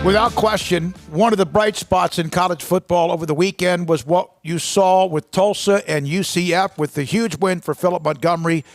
Without question, one of the bright spots in college football over the weekend was what you saw with Tulsa and UCF with the huge win for Philip Montgomery.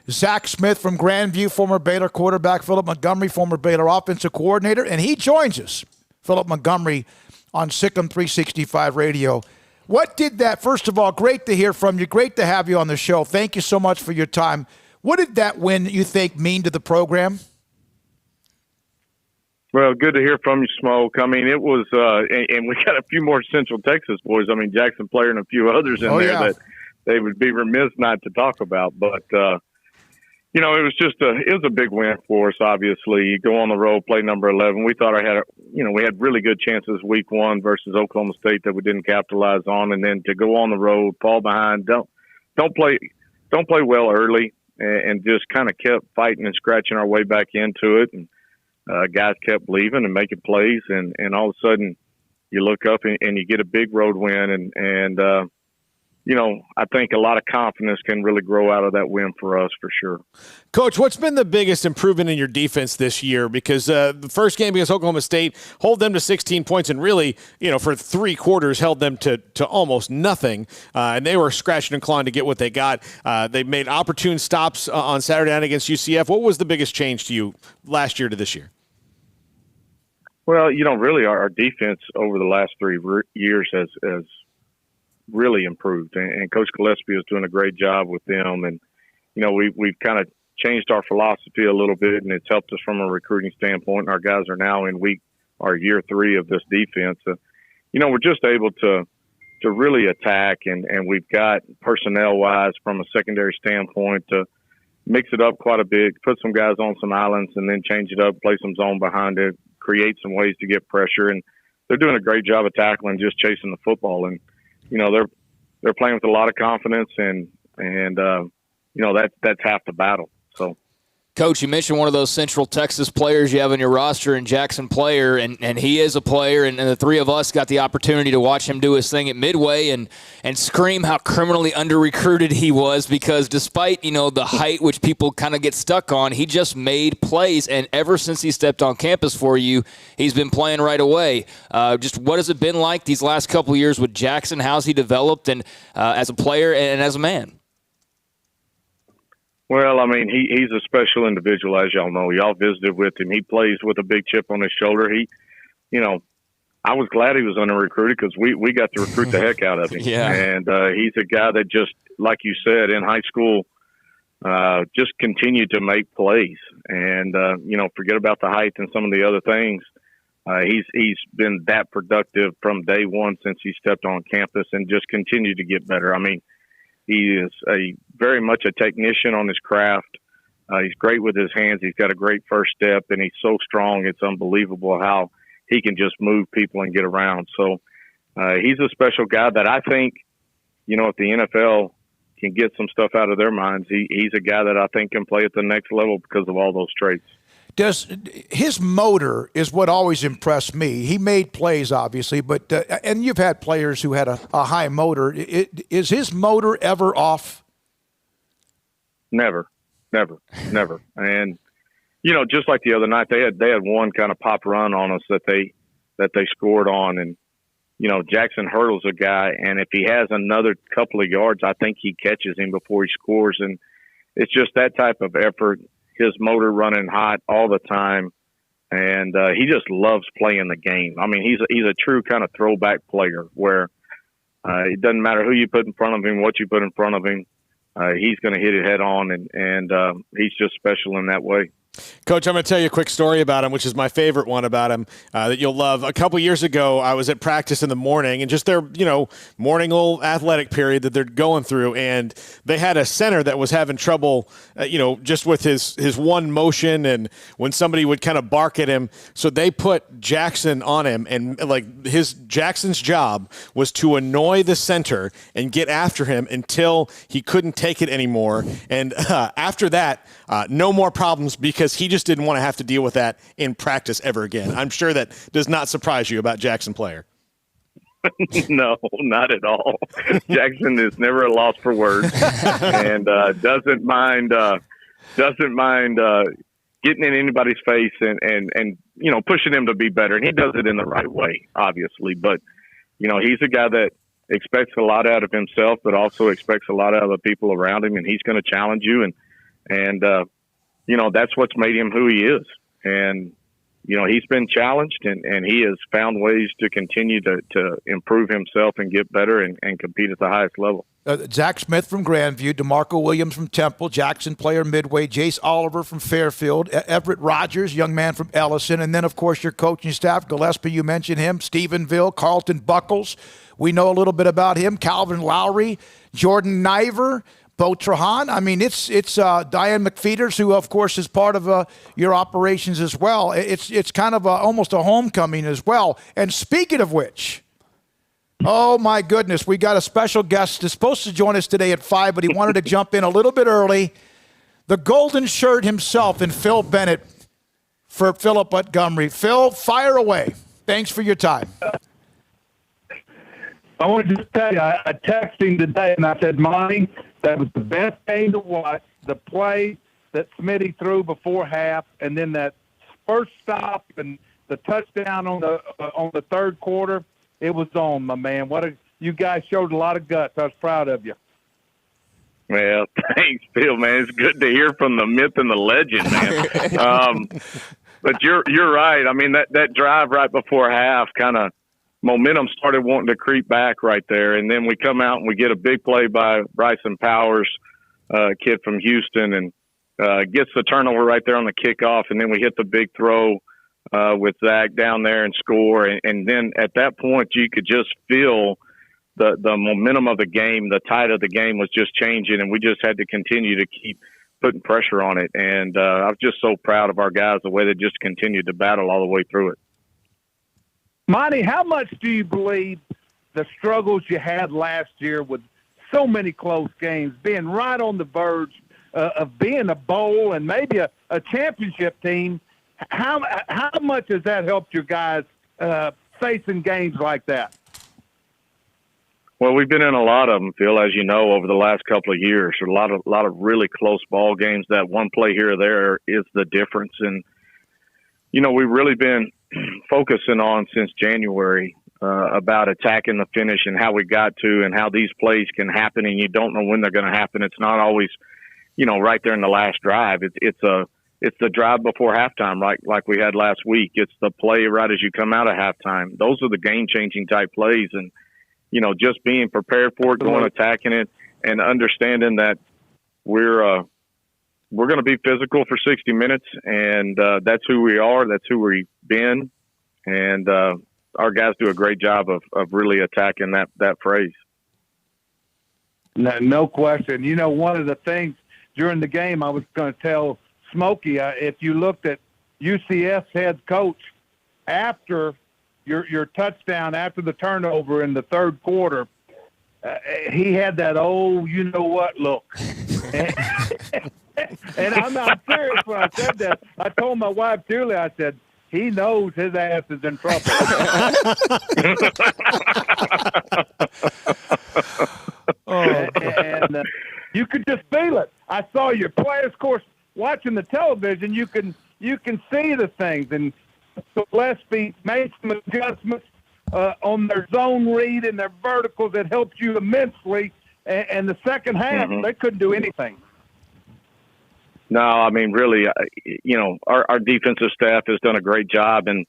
Zach Smith from Grandview, former Baylor quarterback, Philip Montgomery, former Baylor offensive coordinator, and he joins us, Philip Montgomery, on SicEm365 Radio. What did that, first of all, great to hear from you, great to have you on the show. Thank you so much for your time. What did that win, you think, mean to the program? Well, good to hear from you, Smoke. I mean, it was, and we got a few more Central Texas boys. I mean, Jackson Player and a few others in there that they would be remiss not to talk about. But, you know, it was a big win for us, obviously. You go on the road, play number 11. We thought we had really good chances week one versus Oklahoma State that we didn't capitalize on. And then to go on the road, fall behind, don't play well early, and just kind of kept fighting and scratching our way back into it. And guys kept leaving and making plays, and all of a sudden you look up and you get a big road win, and you know, I think a lot of confidence can really grow out of that win for us for sure. Coach, what's been the biggest improvement in your defense this year? Because the first game against Oklahoma State, hold them to 16 points and really, you know, for 3 quarters held them to almost nothing. And they were scratching and clawing to get what they got. They made opportune stops on Saturday night against UCF. What was the biggest change to you last year to this year? Well, you know, really our defense over the last 3 years has really improved, and Coach Gillespie is doing a great job with them. And you know, we've kind of changed our philosophy a little bit, and it's helped us from a recruiting standpoint. And our guys are now in year 3 of this defense. You know, we're just able to really attack, and we've got personnel wise from a secondary standpoint to mix it up quite a bit, put some guys on some islands, and then change it up, play some zone behind it, create some ways to get pressure. And they're doing a great job of tackling, just chasing the football. And you know, they're playing with a lot of confidence, and you know, that's half the battle. So, Coach, you mentioned one of those Central Texas players you have on your roster, and Jackson Player, and he is a player, and the 3 of us got the opportunity to watch him do his thing at Midway and scream how criminally under-recruited he was, because despite, you know, the height which people kind of get stuck on, he just made plays, and ever since he stepped on campus for you, he's been playing right away. Just what has it been like these last couple of years with Jackson? How's he developed and as a player and as a man? Well, I mean, he's a special individual, as y'all know. Y'all visited with him. He plays with a big chip on his shoulder. You know, I was glad he was under-recruited because we got to recruit the heck out of him. Yeah. And he's a guy that just, like you said, in high school, just continued to make plays. And, you know, forget about the height and some of the other things. He's been that productive from day one since he stepped on campus, and just continued to get better. I mean, he is very much a technician on his craft. He's great with his hands. He's got a great first step, and he's so strong. It's unbelievable how he can just move people and get around. So he's a special guy that I think, you know, if the NFL can get some stuff out of their minds, he's a guy that I think can play at the next level because of all those traits. His motor is what always impressed me. He made plays, obviously, but and you've had players who had a high motor. Is his motor ever off? Never. And you know, just like the other night, they had one kind of pop run on us that they scored on, and you know, Jackson hurdles a guy, and if he has another couple of yards, I think he catches him before he scores. And it's just that type of effort. His motor running hot all the time, and he just loves playing the game. I mean, he's a true kind of throwback player where it doesn't matter who you put in front of him, what you put in front of him, he's going to hit it head on, and he's just special in that way. Coach, I'm going to tell you a quick story about him, which is my favorite one about him that you'll love. A couple years ago, I was at practice in the morning, and just their, you know, morning little athletic period that they're going through, and they had a center that was having trouble, you know, just with his one motion, and when somebody would kind of bark at him. So they put Jackson on him, and like Jackson's job was to annoy the center and get after him until he couldn't take it anymore. And after that, no more problems, because he just didn't want to have to deal with that in practice ever again. I'm sure that does not surprise you about Jackson Player. No, not at all. Jackson is never a loss for words, and doesn't mind getting in anybody's face and pushing them to be better. And he does it in the right way, obviously. But, he's a guy that expects a lot out of himself, but also expects a lot out of the people around him. And he's going to challenge you. And that's what's made him who he is. And, he's been challenged and he has found ways to continue to improve himself and get better and compete at the highest level. Zach Smith from Grandview, DeMarco Williams from Temple, Jackson Player Midway, Jace Oliver from Fairfield, Everett Rogers, young man from Ellison, and then, of course, your coaching staff, Gillespie, you mentioned him, Stephenville, Carlton Buckles. We know a little bit about him, Calvin Lowry, Jordan Niver, Bo Trahan. I mean, it's Diane McFeeters, who, of course, is part of your operations as well. It's kind of almost a homecoming as well. And speaking of which, oh, my goodness, we got a special guest that's supposed to join us today at 5, but he wanted to jump in a little bit early. The golden shirt himself and Phil Bennet for Philip Montgomery. Phil, fire away. Thanks for your time. I want to just tell you, I texted him today, and I said, Monty, that was the best game to watch. The play that Smitty threw before half, and then that first stop and the touchdown on the third quarter, it was on, my man. You guys showed a lot of guts. I was proud of you. Well, thanks, Phil, man. It's good to hear from the myth and the legend, man. But you're right. I mean, that drive right before half kind of momentum started wanting to creep back right there. And then we come out and we get a big play by Bryson Powers, kid from Houston, and gets the turnover right there on the kickoff. And then we hit the big throw with Zach down there and score. And then at that point, you could just feel the momentum of the game, the tide of the game was just changing. And we just had to continue to keep putting pressure on it. And I was just so proud of our guys, the way they just continued to battle all the way through it. Monty, how much do you believe the struggles you had last year with so many close games, being right on the verge of being a bowl and maybe a championship team, how much has that helped your guys facing games like that? Well, we've been in a lot of them, Phil, as you know, over the last couple of years. A lot of really close ball games. That one play here or there is the difference. And, we've really been focusing on since January about attacking the finish and how we got to and how these plays can happen, and you don't know when they're going to happen. It's not always, right there in the last drive. It's the drive before halftime, like we had last week. It's the play right as you come out of halftime. Those are the game-changing type plays, and just being prepared for it, going attacking it, and understanding that we're going to be physical for 60 minutes, and that's who we are. That's who we've been, and our guys do a great job of really attacking that phrase. No question. One of the things during the game I was going to tell Smokey, if you looked at UCF's head coach after your touchdown, after the turnover in the third quarter, he had that you-know-what look. And I'm not serious when I said that. I told my wife, Julie, I said, he knows his ass is in trouble. And you could just feel it. I saw your players, of course, watching the television. You can see the things. And Gillespie made some adjustments on their zone read and their verticals that helped you immensely. And the second half, they couldn't do anything. No, I mean, really, our defensive staff has done a great job, and,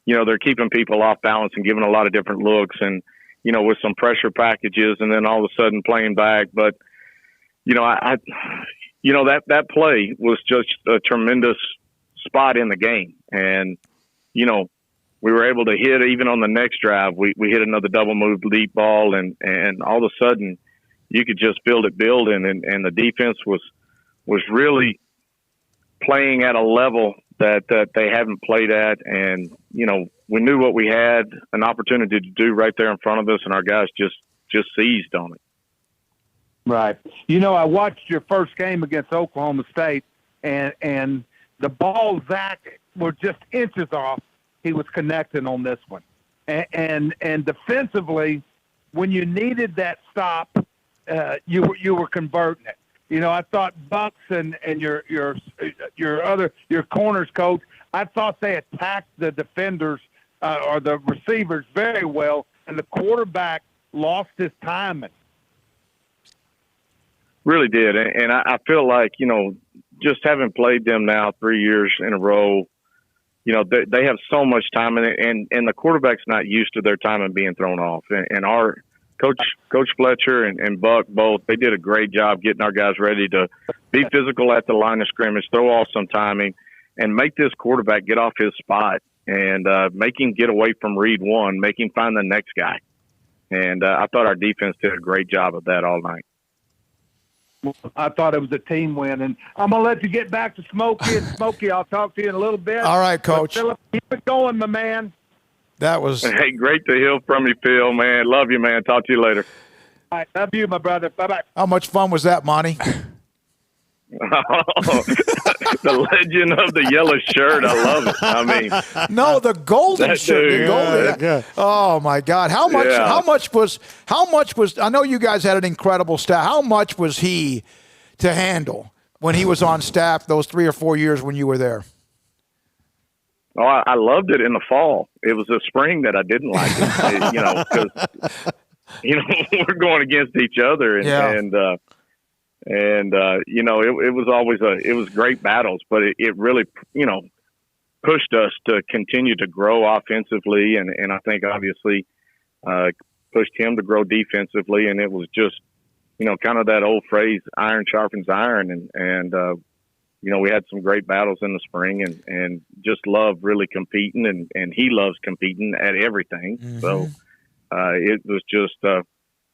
they're keeping people off balance and giving a lot of different looks and, with some pressure packages and then all of a sudden playing back. But, that play was just a tremendous spot in the game. And, we were able to hit even on the next drive. We hit another double move deep ball and all of a sudden you could just feel it building, and the defense was really playing at a level that they haven't played at. And, we knew what we had an opportunity to do right there in front of us, and our guys just seized on it. Right. I watched your first game against Oklahoma State, and the ball Zach were just inches off. He was connecting on this one. And defensively, when you needed that stop, you were converting it. I thought Bucks and your corners coach, I thought they attacked the defenders or the receivers very well, and the quarterback lost his timing. Really did, and I feel like just having played them now 3 years in a row, they have so much time in it, and the quarterback's not used to their timing being thrown off. And our Coach Fletcher and Buck both, they did a great job getting our guys ready to be physical at the line of scrimmage, throw off some timing, and make this quarterback get off his spot and make him get away from read one, make him find the next guy. And I thought our defense did a great job of that all night. I thought it was a team win, and I'm going to let you get back to Smokey. And Smokey, I'll talk to you in a little bit. All right, Coach. But Phillip, keep it going, my man. That was. Hey, great to hear from you, Phil, man. Love you, man. Talk to you later. All right, love you, my brother. Bye-bye. How much fun was that, Monty? The legend of the yellow shirt. I love it. I mean, no, the golden that shirt. dude. The golden. Yeah. Oh my God! How much? Yeah. How much was? I know you guys had an incredible staff. How much was he to handle when he was on staff those 3 or 4 years when you were there? Oh, I loved it in the fall. It was the spring that I didn't like it, because we're going against each other, and it was always it was great battles, but it really pushed us to continue to grow offensively, and I think obviously pushed him to grow defensively, and it was just kind of that old phrase, iron sharpens iron, and we had some great battles in the spring, and just love really competing, and he loves competing at everything. Mm-hmm. So it was just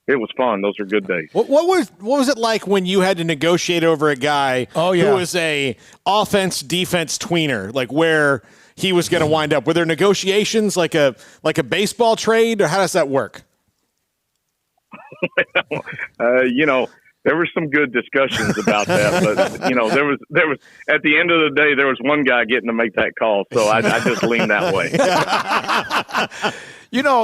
it was fun. Those are good days. What was it like when you had to negotiate over a guy who was a offense defense tweener, like where he was going to wind up? Were there negotiations like a baseball trade, or how does that work? There were some good discussions about that, but there was at the end of the day, there was one guy getting to make that call, so I just leaned that way.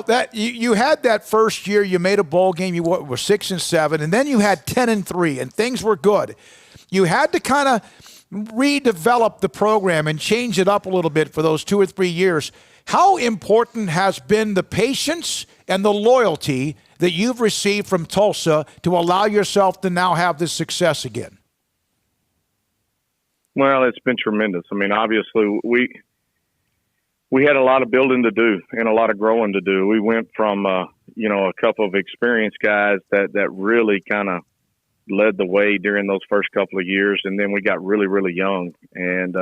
That you had that first year, you made a bowl game, you were 6-7, and then you had 10-3, and things were good. You had to kind of redevelop the program and change it up a little bit for those 2 or 3 years. How important has been the patience and the loyalty that you've received from Tulsa to allow yourself to now have this success again? Well, it's been tremendous. I mean, obviously we had a lot of building to do and a lot of growing to do. We went from a couple of experienced guys that really kind of led the way during those first couple of years, and then we got really, really young, and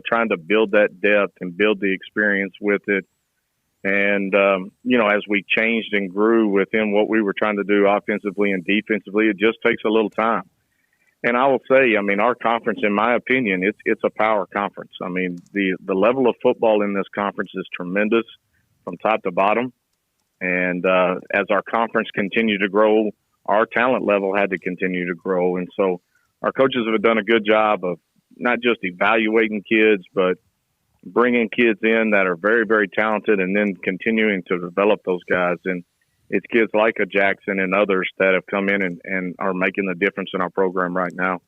trying to build that depth and build the experience with it. And, as we changed and grew within what we were trying to do offensively and defensively, it just takes a little time. And I will say, I mean, our conference, in my opinion, it's a power conference. I mean, the level of football in this conference is tremendous from top to bottom. And as our conference continued to grow, our talent level had to continue to grow. And so our coaches have done a good job of not just evaluating kids, but bringing kids in that are very, very talented, and then continuing to develop those guys. And it's kids like a Jackson and others that have come in and are making the difference in our program right now.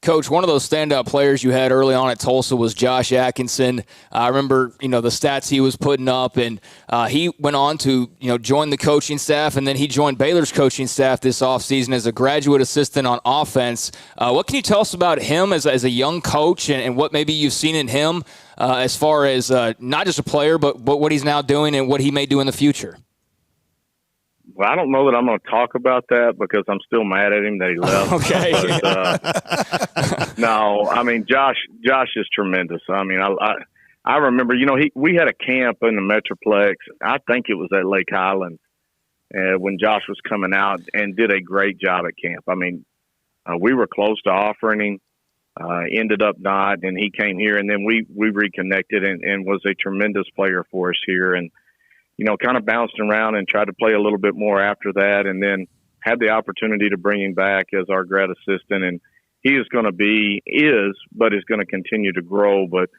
Coach, one of those standout players you had early on at Tulsa was Josh Atkinson. I remember, the stats he was putting up, and he went on to, join the coaching staff, and then he joined Baylor's coaching staff this offseason as a graduate assistant on offense. What can you tell us about him as a young coach, and what maybe you've seen in him as far as not just a player, but what he's now doing and what he may do in the future? Well, I don't know that I'm going to talk about that because I'm still mad at him that he left. Okay. But, no, I mean, Josh is tremendous. I mean, I remember, we had a camp in the Metroplex. I think it was at Lake Highland when Josh was coming out, and did a great job at camp. I mean, we were close to offering him, ended up not, and he came here, and then we reconnected and was a tremendous player for us here. And, kind of bounced around and tried to play a little bit more after that, and then had the opportunity to bring him back as our grad assistant. And he is going to continue to grow, but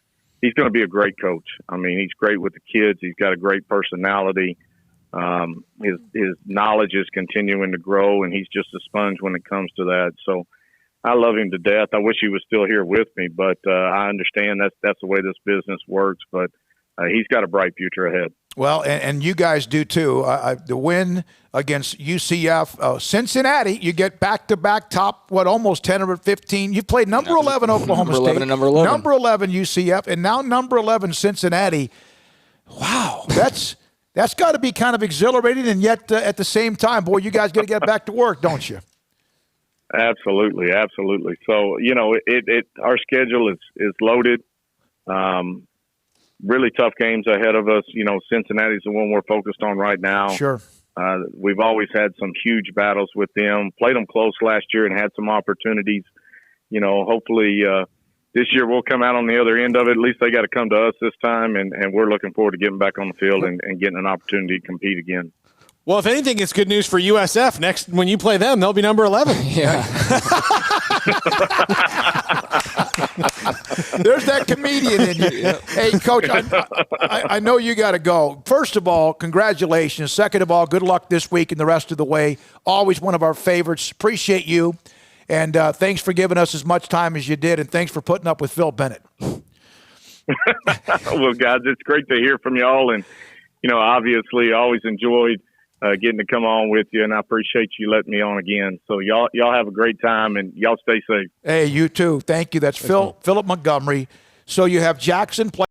he's going to be a great coach. I mean, he's great with the kids. He's got a great personality. His knowledge is continuing to grow, and he's just a sponge when it comes to that. So I love him to death. I wish he was still here with me, but I understand that's the way this business works. But he's got a bright future ahead. Well, and you guys do too. The win against UCF, Cincinnati, you get back-to-back top, almost 10 or 15. You played number 11 Oklahoma State, 11 and number 11. Number 11 UCF, and now number 11 Cincinnati. Wow, that's got to be kind of exhilarating, and yet at the same time, boy, you guys got to get back to work, don't you? Absolutely, absolutely. So, our schedule is loaded. Really tough games ahead of us. Cincinnati's the one we're focused on right now. Sure. We've always had some huge battles with them. Played them close last year and had some opportunities. Hopefully this year we'll come out on the other end of it. At least they got to come to us this time, and we're looking forward to getting back on the field and getting an opportunity to compete again. Well, if anything, it's good news for USF. Next, when you play them, they'll be number 11. Yeah. There's that comedian in you. Hey, Coach, I know you got to go. First of all, congratulations. Second of all, good luck this week and the rest of the way. Always one of our favorites. Appreciate you. And thanks for giving us as much time as you did, and thanks for putting up with Phil Bennet. Well, guys, it's great to hear from y'all. And, obviously, I always enjoyed getting to come on with you, and I appreciate you letting me on again. So y'all have a great time, and y'all stay safe. Hey, you too. Thank you. That's Philip Montgomery. So you have Jackson play.